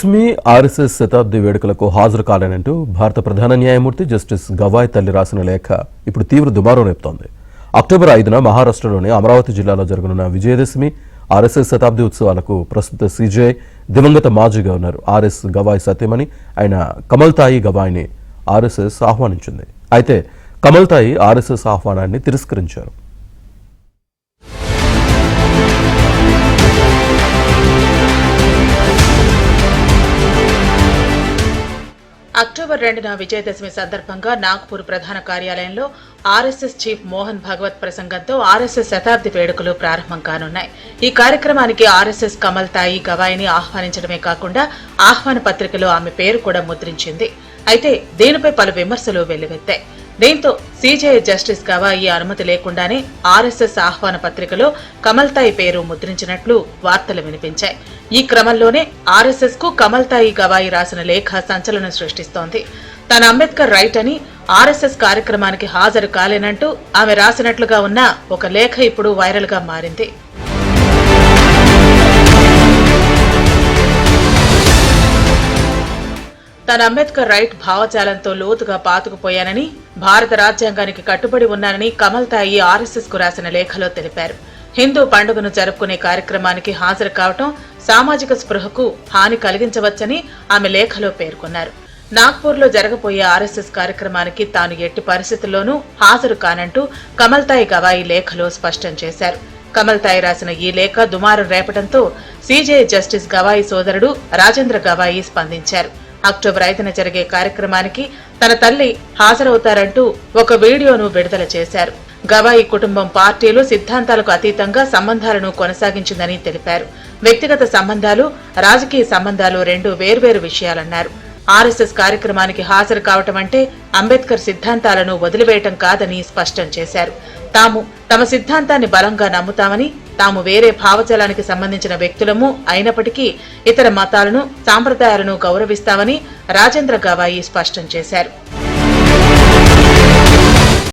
Vijayadashami RSS శతాబ్ది వేడుకలకు హాజరు కాలేనంటూ భారత ప్రధాన న్యాయమూర్తి జస్టిస్ గవాయ్ తల్లి రాసిన లేఖ ఇప్పుడు తీవ్ర దుమారం రేపుతోంది. అక్టోబర్ 5న మహారాష్ట్రలోని అమరావతి జిల్లాలో జరగనున్న విజయదశమి ఆర్ఎస్ఎస్ శతాబ్ది ఉత్సవాలకు ప్రస్తుత సీజేఐ దివంగత మాజీ గవర్నర్ ఆర్ఎస్ గవాయ్ సతీమణి అయిన కమల్తాయి గవాయ్ని ఆర్ఎస్ఎస్ ఆహ్వానించింది. అయితే కమల్తాయి ఆర్ఎస్ఎస్ ఆహ్వానాన్ని తిరస్కరించారు. అక్టోబర్ 2న విజయదశమి సందర్భంగా నాగ్పూర్ ప్రధాన కార్యాలయంలో RSS chief Mohan Bhagwat ప్రసంగంతో RSS శతాబ్ది వేడుకలు ప్రారంభం కానున్నాయి. ఈ కార్యక్రమానికి ఆర్ఎస్ఎస్ కమల్తాయి గవాయ్ని ఆహ్వానించడమే కాకుండా ఆహ్వాన పత్రికలో ఆమె పేరు కూడా ముద్రించింది. అయితే దీనిపై పలు విమర్శలు వెల్లువెత్తాయి. దీంతో సీజేఐ జస్టిస్ గవాయి అనుమతి లేకుండానే ఆర్ఎస్ఎస్ ఆహ్వాన పత్రికలో కమల్తాయి పేరు ముద్రించినట్లు వార్తలు వినిపించాయి. ఈ క్రమంలోనే ఆర్ఎస్ఎస్ కు కమల్తాయి గవాయి రాసిన లేఖ సంచలనం సృష్టిస్తోంది. తాను అంబేద్కర్ రైట్ అని ఆర్ఎస్ఎస్ కార్యక్రమానికి హాజరు కాలేనంటూ ఆమె రాసినట్లుగా ఉన్న ఒక లేఖ ఇప్పుడు వైరల్ గా మారింది. తాను అంబేద్కర్ రైట్ భావజాలంతో లోతుగా పాతుకుపోయానని, భారత రాజ్యాంగానికి కట్టుబడి ఉన్నానని కమల్తాయి ఆర్ఎస్ఎస్ కు రాసిన లేఖలో తెలిపారు. హిందూ పండుగను జరుపుకునే కార్యక్రమానికి హాజరు కావటం సామాజిక స్పృహకు హాని కలిగించవచ్చని ఆమె లేఖలో పేర్కొన్నారు. నాగ్పూర్లో జరగబోయే ఆర్ఎస్ఎస్ కార్యక్రమానికి తాను ఎట్టి పరిస్థితుల్లోనూ హాజరు కానంటూ కమల్తాయి గవాయి లేఖలో స్పష్టం చేశారు. కమల్తాయి రాసిన ఈ లేఖ దుమారం రేపడంతో సీజేఐ జస్టిస్ గవాయి సోదరుడు రాజేంద్ర గవాయి స్పందించారు. అక్టోబర్ 5న జరిగే కార్యక్రమానికి తన తల్లి హాజరవుతారంటూ ఒక వీడియోను విడుదల చేశారు. గవాయి కుటుంబం పార్టీలు సిద్ధాంతాలకు అతీతంగా సంబంధాలను కొనసాగించిందని తెలిపారు. వ్యక్తిగత సంబంధాలు, రాజకీయ సంబంధాలు రెండు వేర్వేరు విషయాలన్నారు. ఆర్ఎస్ఎస్ కార్యక్రమానికి హాజరు కావటం అంటే అంబేద్కర్ సిద్ధాంతాలను వదిలివేయటం కాదని స్పష్టం చేశారు. తాము తమ సిద్ధాంతాన్ని బలంగా నమ్ముతామని, తాము వేరే భావజాలానికి సంబంధించిన వ్యక్తులము అయినప్పటికీ ఇతర మతాలను, సాంప్రదాయాలను గౌరవిస్తామని రాజేంద్ర గవాయి స్పష్టం చేశారు.